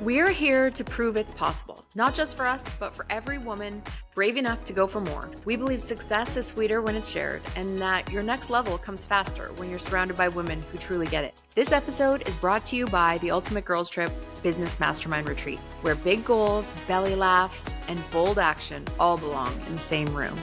We're here to prove it's possible, not just for us, but for every woman brave enough to go for more. We believe success is sweeter when it's shared, and that your next level comes faster when you're surrounded by women who truly get it. This episode is brought to you by the Ultimate Girls Trip Business Mastermind Retreat, where big goals, belly laughs, and bold action all belong in the same room.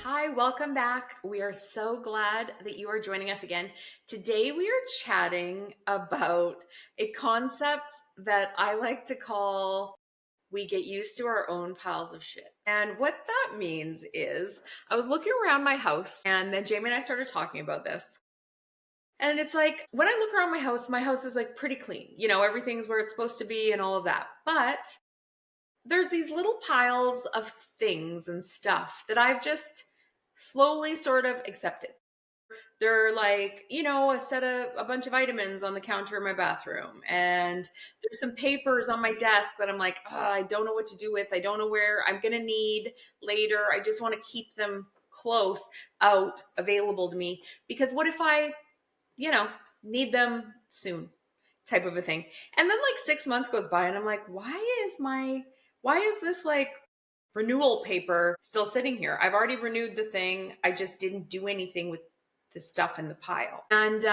Hi, welcome back. We are so glad that you are joining us again. Today we are chatting about a concept that I like to call we get used to our own piles of shit. And what that means is I was looking around my house and then Jamie and I started talking about this. And it's like when I look around my house is like pretty clean. You know, everything's where it's supposed to be and all of that. But there's these little piles of things and stuff that I've just slowly sort of accepted. They're like, you know, a bunch of vitamins on the counter in my bathroom. And there's some papers on my desk that I'm like, oh, I don't know what to do with. I don't know where I'm going to need later. I just want to keep them close out, available to me. Because what if I, need them soon type of a thing. And then like 6 months goes by and I'm like, why is this like renewal paper still sitting here? I've already renewed the thing. I just didn't do anything with the stuff in the pile. And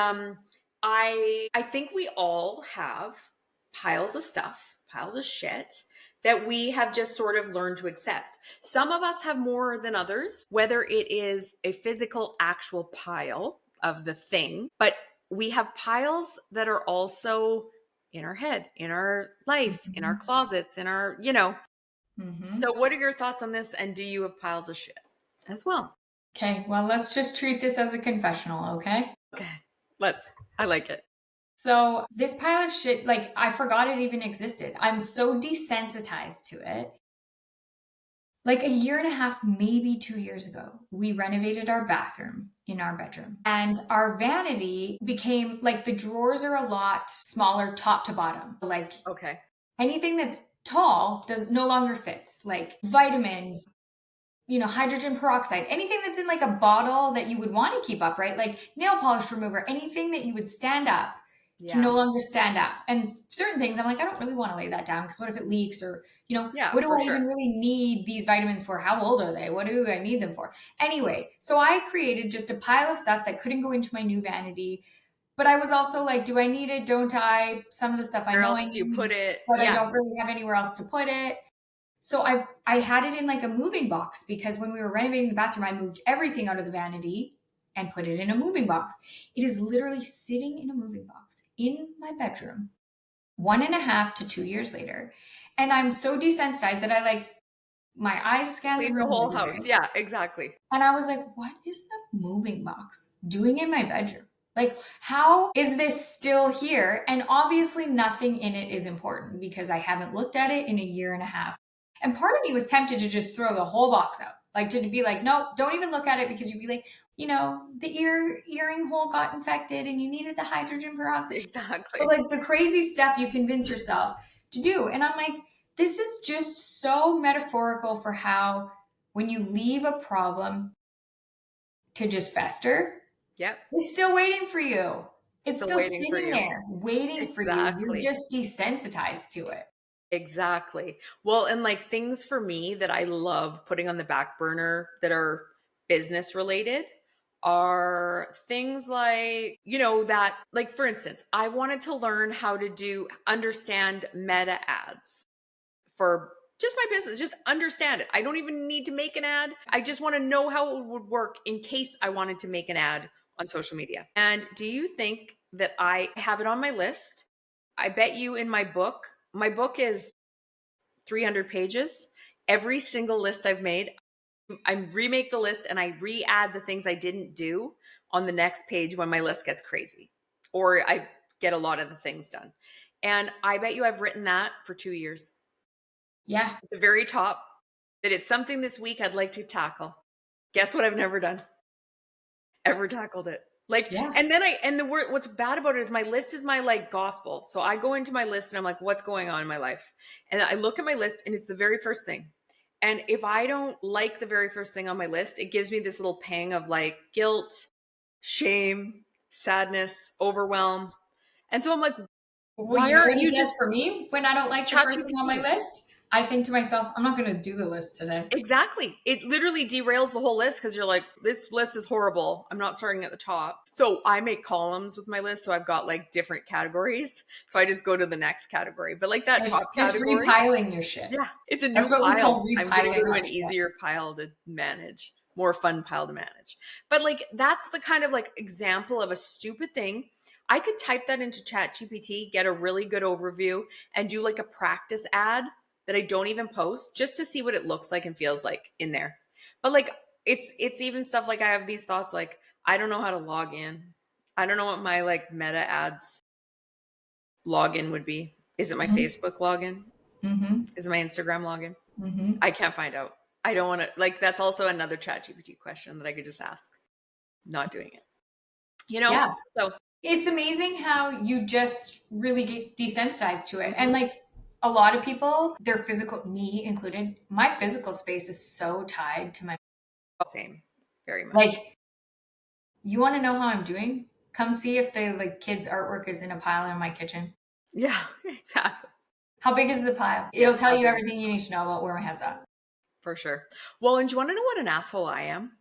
I think we all have piles of stuff, piles of shit that we have just sort of learned to accept. Some of us have more than others, whether it is a physical actual pile of the thing, but we have piles that are also in our head, in our life, in our closets, in our, So what are your thoughts on this? And do you have piles of shit as well? Okay, well, let's just treat this as a confessional, okay? Okay, I like it. So, this pile of shit, like, I forgot it even existed. I'm so desensitized to it. Like a year and a half, maybe 2 years ago, we renovated our bathroom in our bedroom. And our vanity became like the drawers are a lot smaller top to bottom. Like, Okay. anything that's tall no longer fits. Like vitamins, hydrogen peroxide, anything that's in like a bottle that you would want to keep up, right? Like nail polish remover, anything that you would stand up can no longer stand up. And certain things, I'm like, I don't really want to lay that down because what if it leaks or, Yeah, what do for I sure. even really need these vitamins for? How old are they? What do I need them for? Anyway, so I created just a pile of stuff that couldn't go into my new vanity. But I was also like, do I need it? Don't I? Some of the stuff I Where know else I do you put need, it? but I Yeah. don't really have anywhere else to put it. So I had it in like a moving box because when we were renovating the bathroom, I moved everything out of the vanity and put it in a moving box. It is literally sitting in a moving box in my bedroom 1.5 to 2 years later. And I'm so desensitized that I like my eyes scan the Clean the rooms whole everywhere. house. Yeah, exactly. And I was like, what is the moving box doing in my bedroom? Like, how is this still here? And obviously, nothing in it is important because I haven't looked at it in a year and a half. And part of me was tempted to just throw the whole box out, like to be like, no, don't even look at it because you'd be like, the earring hole got infected and you needed the hydrogen peroxide. Exactly. But like the crazy stuff you convince yourself to do. And I'm like, this is just so metaphorical for how when you leave a problem to just fester, Yep. it's still waiting for you. It's Still still waiting for sitting you. there waiting for you. You're Exactly. just desensitized to it. Exactly. Well, and like things for me that I love putting on the back burner that are business related are things like, that, like for instance, I wanted to learn how to understand meta ads for just my business, just understand it. I don't even need to make an ad. I just want to know how it would work in case I wanted to make an ad on social media. And do you think that I have it on my list? I bet you in my book is 300 pages. Every single list I've made, I remake the list and I re-add the things I didn't do on the next page when my list gets crazy or I get a lot of the things done. And I bet you I've written that for 2 years. Yeah. At the very top, that it's something this week I'd like to tackle. Guess what I've never done? Ever tackled it. Like, Yeah. and then what's bad about it is my list is my like gospel. So I go into my list and I'm like, what's going on in my life? And I look at my list and it's the very first thing. And if I don't like the very first thing on my list, it gives me this little pang of like guilt, shame, sadness, overwhelm. And so I'm like, Well, why you know aren't what it you does just for me when I don't like the first thing on my ChatGPT? list? I think to myself, I'm not going to do the list today. Exactly. It literally derails the whole list because you're like, this list is horrible. I'm not starting at the top. So I make columns with my list. So I've got like different categories. So I just go to the next category. But like that It's top just category, repiling your shit. yeah, it's a That's new what we pile. call I'm going to repiling go to our an shit. easier pile to manage, more fun pile to manage. But like that's the kind of like example of a stupid thing. I could type that into Chat GPT, get a really good overview, and do like a practice ad that I don't even post just to see what it looks like and feels like in there. But like it's even stuff like I have these thoughts like I don't know how to log in. I don't know what my like meta ads login would be. Is it my Mm-hmm. Facebook login? Mm-hmm. Is it my Instagram login? Mm-hmm. I can't find out. I don't want to like that's also another chat GPT question that I could just ask. Not doing it. You know? Yeah. So It's amazing how you just really get desensitized to it. And mhm. like a lot of people, their physical, me included, my physical space is so tied to my, Same. Very much. like, you want to know how I'm doing? Come see if the like kids' artwork is in a pile in my kitchen. Yeah, exactly. How big is the pile? Yeah, It'll tell how you big? everything you need to know about where my head's at. For sure. Well, and do you want to know what an asshole I am?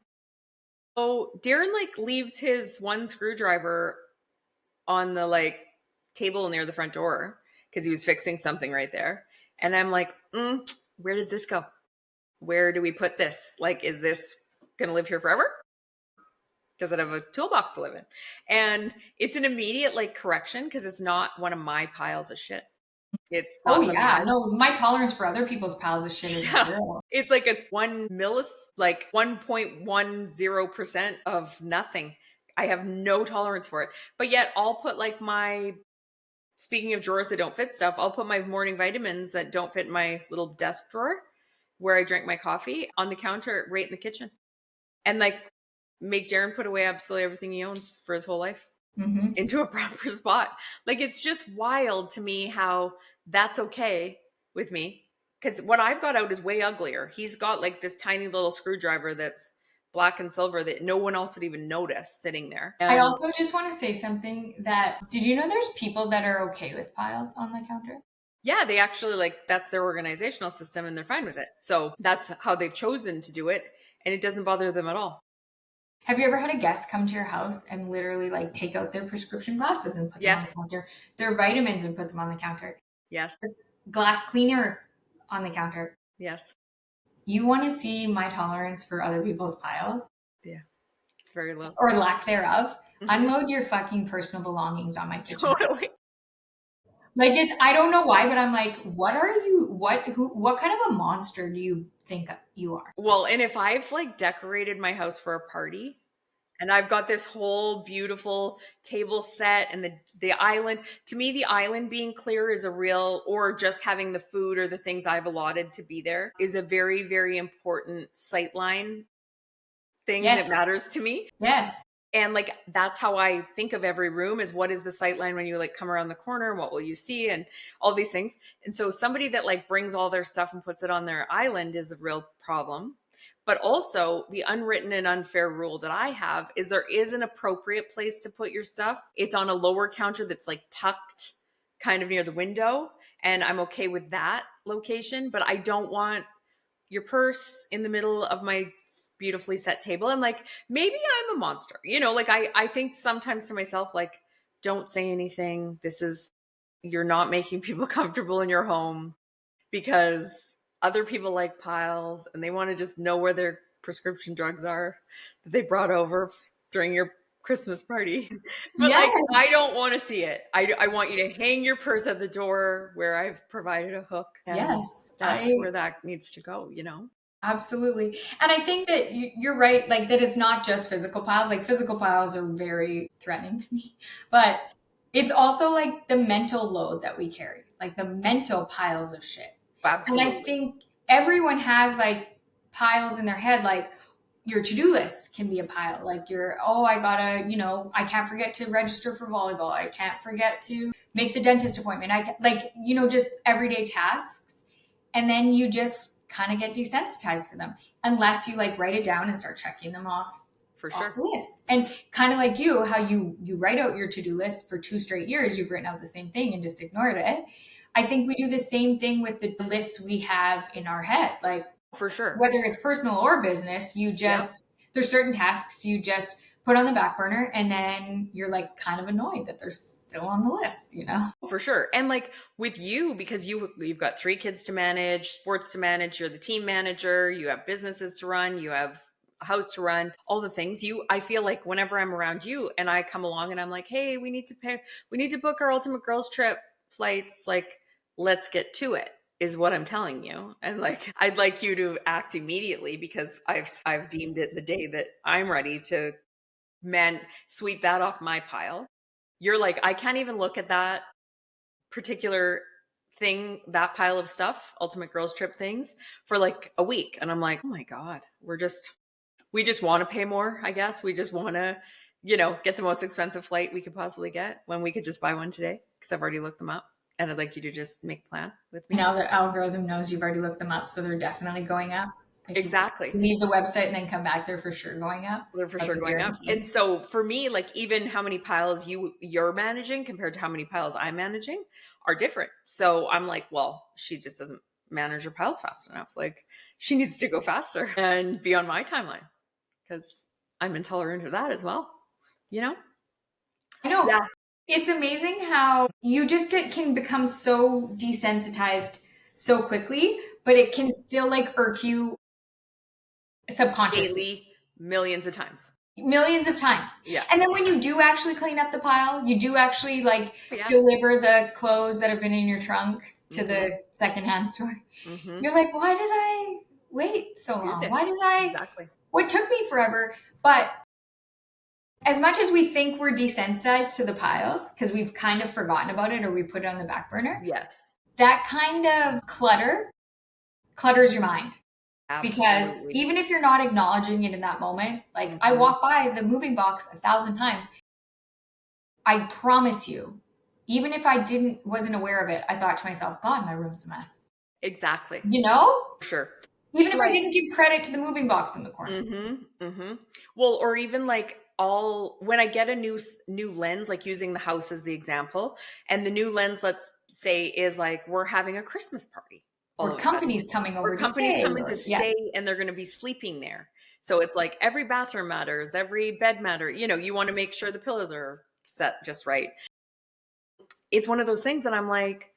So Darren like leaves his one screwdriver on the like table near the front door because he was fixing something right there. And I'm like, where does this go? Where do we put this? Like, is this gonna live here forever? Does it have a toolbox to live in? And it's an immediate like correction because it's not one of my piles of shit. It's Oh not something yeah, I no, my tolerance for other people's piles of shit is yeah. zero. It's like a 1.10% of nothing. I have no tolerance for it. But yet I'll put like my speaking of drawers that don't fit stuff, I'll put my morning vitamins that don't fit in my little desk drawer where I drink my coffee on the counter right in the kitchen. And like make Darren put away absolutely everything he owns for his whole life Mm-hmm. into a proper spot. Like it's just wild to me how that's okay with me. Because what I've got out is way uglier. He's got like this tiny little screwdriver that's black and silver that no one else would even notice sitting there. I And also just want to say something that did you know there's people that are okay with piles on the counter? yeah, they actually like that's their organizational system and they're fine with it. So that's how they've chosen to do it. And it doesn't bother them at all. Have you ever had a guest come to your house and literally like take out their prescription glasses and put them on the Yes. counter, their vitamins and put them on the counter, Yes. glass cleaner on the counter? Yes. You want to see my tolerance for other people's piles Yeah. It's very low. or lack thereof? Mhm. Unload your fucking personal belongings on my kitchen. Totally. Like it's I don't know why, but I'm like, what are you? What kind of a monster do you think you are? Well, and if I've like decorated my house for a party, and I've got this whole beautiful table set and the island. To me, the island being clear is a real, or just having the food or the things I've allotted to be there is a very, very important sightline thing that Yes, matters to me. yes, And like that's how I think of every room is what is the sight line when you like come around the corner, what will you see, and all these things. And so somebody that like brings all their stuff and puts it on their island is a real problem. But also the unwritten and unfair rule that I have is there is an appropriate place to put your stuff. It's on a lower counter that's like tucked kind of near the window, and I'm okay with that location, but I don't want your purse in the middle of my beautifully set table. And like maybe I'm a monster, like I think sometimes to myself like don't say anything. This is you're not making people comfortable in your home because other people like piles and they want to just know where their prescription drugs are that they brought over during your Christmas party. But like, yes, I don't want to see it. I want you to hang your purse at the door where I've provided a hook, and yes. that's where that needs to go. Absolutely. And I think that you're right, like that it's not just physical piles. Like physical piles are very threatening to me, but it's also like the mental load that we carry, like the mental piles of shit. And I Absolutely. think everyone has like piles in their head, like your to-do list can be a pile. Like oh, I gotta, I can't forget to register for volleyball. I can't forget to make the dentist appointment. Like, just everyday tasks. And then you just kind of get desensitized to them unless you like write it down and start checking them off For off sure. the list. And kind of like you, how you write out your to-do list for 2 straight years, you've written out the same thing and just ignored it. I think we do the same thing with the lists we have in our head. Like For sure. whether it's personal or business, Yep. there's certain tasks you just put on the back burner, and then you're like kind of annoyed that they're still on the list, you know? For sure. And like with you, because you've got 3 kids to manage, sports to manage, you're the team manager, you have businesses to run, you have a house to run, all the things. I feel like whenever I'm around you and I come along and I'm like, hey, we need to book our ultimate girls trip flights, like let's get to it, is what I'm telling you. And like I'd like you to act immediately, because I've deemed it the day that I'm ready to sweep that off my pile. You're like, I can't even look at that particular thing, that pile of stuff, ultimate girls trip things, for like a week. And I'm like, oh my God, we just want to pay more, I guess. We just want to, get the most expensive flight we could possibly get when we could just buy one today, because I've already looked them up. And I'd like you to just make a plan with me. Now the algorithm knows you've already looked them up, so they're definitely going up. If Exactly. you leave the website and then come back, they're for sure going up. They're for That's sure a going up. guarantee. And so for me, like even how many piles you're managing compared to how many piles I'm managing are different. So I'm like, well, she just doesn't manage her piles fast enough. Like she needs to go faster and be on my timeline, because I'm intolerant of that as well. You know? I know. Yeah. It's amazing how you just can become so desensitized so quickly, but it can still like irk you subconsciously Daily, millions of times. millions of times. Yeah. And then when you do actually clean up the pile, you do actually like Yeah. deliver the clothes that have been in your trunk to Mm-hmm. the secondhand store. Mm-hmm. You're like, why did I wait so Do long? Why this. did I? Exactly. What took me forever? But as much as we think we're desensitized to the piles because we've kind of forgotten about it or we put it on the back burner, Yes. that kind of clutters your mind. Because Absolutely. even if you're not acknowledging it in that moment, like I walk by the moving box 1,000 times, I promise you, even if I wasn't aware of it, I thought to myself, God, my room's a mess. Exactly. You know? For sure. Even if I Like, didn't give credit to the moving box in the corner. Well, or even like when I get a new lens, like using the house as the example, and the new lens, let's say, is like we're having a Christmas party all Or of a sudden, companies coming or over to companies stay. coming to Yeah. stay and they're going to be sleeping there. So it's like every bathroom matters, every bed matters. You want to make sure the pillows are set just right. It's one of those things that I'm like,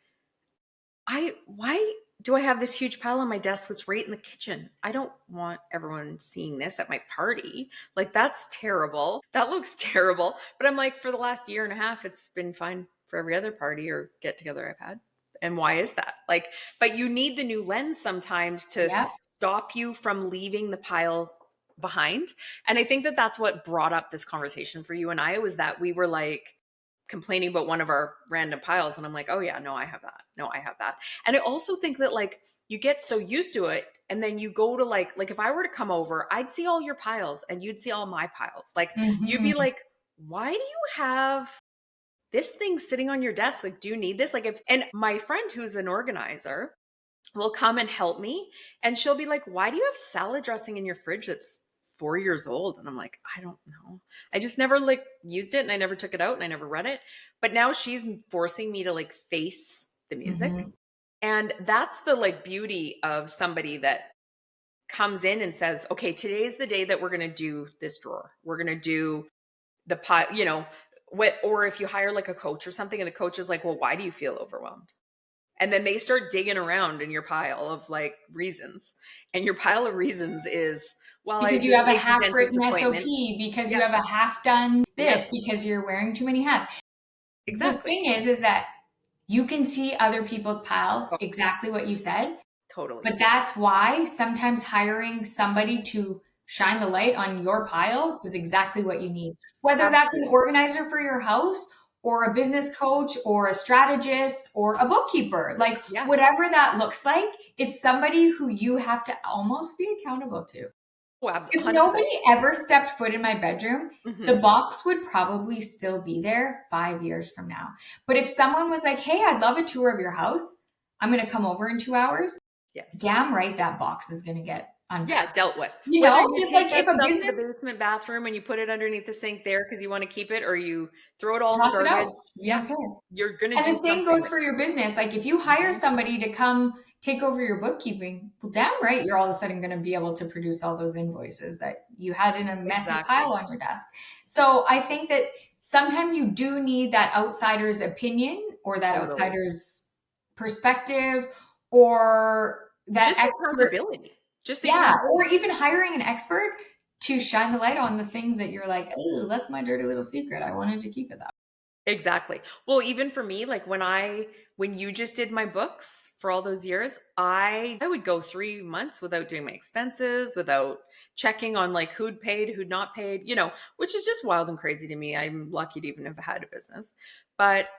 why do I have this huge pile on my desk that's right in the kitchen? I don't want everyone seeing this at my party. Like, that's terrible. That looks terrible. But I'm like, for the last year and a half, it's been fine for every other party or get together I've had. And why is that? Like, but you need the new lens sometimes to Yeah. stop you from leaving the pile behind. And I think that that's what brought up this conversation for you and I, was that we were like, complaining about one of our random piles, and I'm like, oh yeah, no, I have that, no, I have that. And I also think that like you get so used to it, and then you go to like if I were to come over, I'd see all your piles and you'd see all my piles. Like you'd be like, why do you have this thing sitting on your desk? Like, do you need this? Like, and my friend who's an organizer will come and help me, and she'll be like, why do you have salad dressing in your fridge that's 4 years old? And I'm like, I don't know. I just never like used it, and I never took it out, and I never read it. But now she's forcing me to like face the music. And that's the like beauty of somebody that comes in and says, okay, today's the day that we're going to do this drawer. We're going to do the pile, or if you hire like a coach or something, and the coach is like, well, why do you feel overwhelmed? And then they start digging around in your pile of like reasons. And your pile of reasons is, well, I because you didn't have a make the dentist half-written SOP, appointment. because you Yeah. have a half-done this, Yeah. because you're wearing too many hats. The Exactly. thing is that you can see other people's piles, Oh, exactly what you said. totally. But that's why sometimes hiring somebody to shine the light on your piles is exactly what you need. Whether that's an Absolutely. organizer for your house or a business coach or a strategist or a bookkeeper, like Yeah. whatever that looks like, it's somebody who you have to almost be accountable to. Oh, If 100%. nobody ever stepped foot in my bedroom, the Mhm. box would probably still be there 5 years from now. But if someone was like, hey, I'd love a tour of your house, I'm going to come over in 2 hours, Yes. damn right that box is going to get dealt with. You Whether know, you just take like that if a stuff to the business, basement bathroom and you put it underneath the sink there because you want to keep it, or you throw it all in the toss it garbage, out. You don't care. you're going to And do the same something goes with for your business. Like if you it. hire somebody to come take over your bookkeeping, well, damn right, you're all of a sudden going to be able to produce all those invoices that you had in a messy Exactly. pile on your desk. So I think that sometimes you do need that outsider's opinion or that Totally. outsider's perspective or that Just expert. accountability. Just the Yeah. Or accountability. even hiring an expert to shine the light on the things that you're like, oh, that's my dirty little secret. I wanted to keep it that way. Exactly. Well, even for me, like when you just did my books for all those years, I would go 3 months without doing my expenses, without checking on like who'd paid, who'd not paid, which is just wild and crazy to me. I'm lucky to even have had a business. But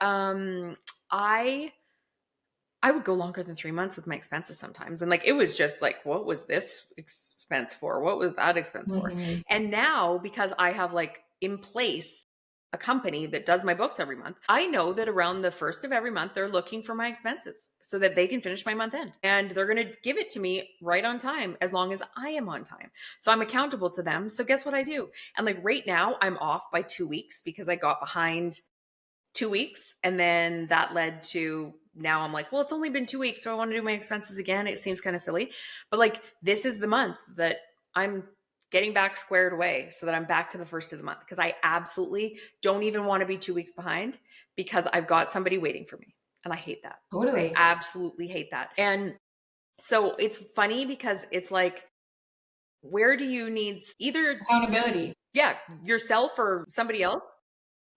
I would go longer than 3 months with my expenses sometimes. And like, it was just like, what was this expense for? What was that expense for? Mm-hmm. And now, because I have like in place a company that does my books every month, I know that around the first of every month, they're looking for my expenses so that they can finish my month end. And they're going to give it to me right on time as long as I am on time. So I'm accountable to them. So guess what I do? And like right now, I'm off by 2 weeks because I got behind 2 weeks. And then that led to now I'm like, well, it's only been 2 weeks. So I want to do my expenses again. It seems kind of silly. But like, this is the month that I'm getting back squared away so that I'm back to the first of the month because I absolutely don't even want to be 2 weeks behind because I've got somebody waiting for me. And I hate that. I Totally. absolutely hate that. And so it's funny because it's like, where do you need either, Accountability. yourself or somebody else?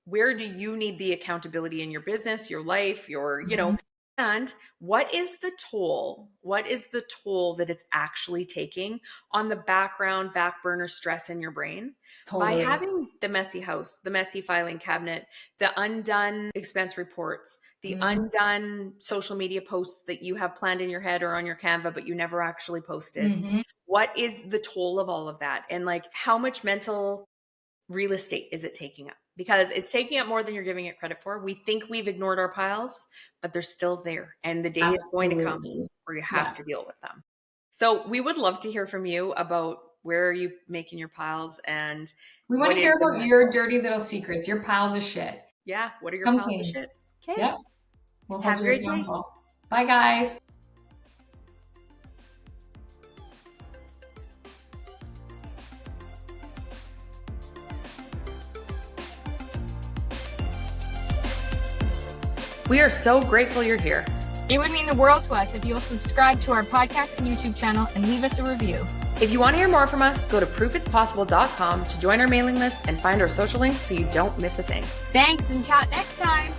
Where do you need the accountability in your business, your life, Mhm. and what is the toll? What is the toll that it's actually taking on the back burner stress in your brain by Totally. having the messy house, the messy filing cabinet, the undone expense reports, the Mhm. undone social media posts that you have planned in your head or on your Canva, but you never actually posted? Mhm. What is the toll of all of that? And like, how much mental real estate is it taking up? Because it's taking up more than you're giving it credit for. We think we've ignored our piles, but they're still there. And the day is going to come Absolutely. where you have Yeah. to deal with them. So we would love to hear from you about where are you making your piles and We want what to is hear the about your mental? dirty little secrets, your piles of shit. What are your Come piles of clean. shit? Okay. Yep. We'll hold Have a you great day. accountable. Bye, guys. We are so grateful you're here. It would mean the world to us if you'll subscribe to our podcast and YouTube channel and leave us a review. If you want to hear more from us, go to proofitspossible.com to join our mailing list and find our social links so you don't miss a thing. Thanks and chat next time.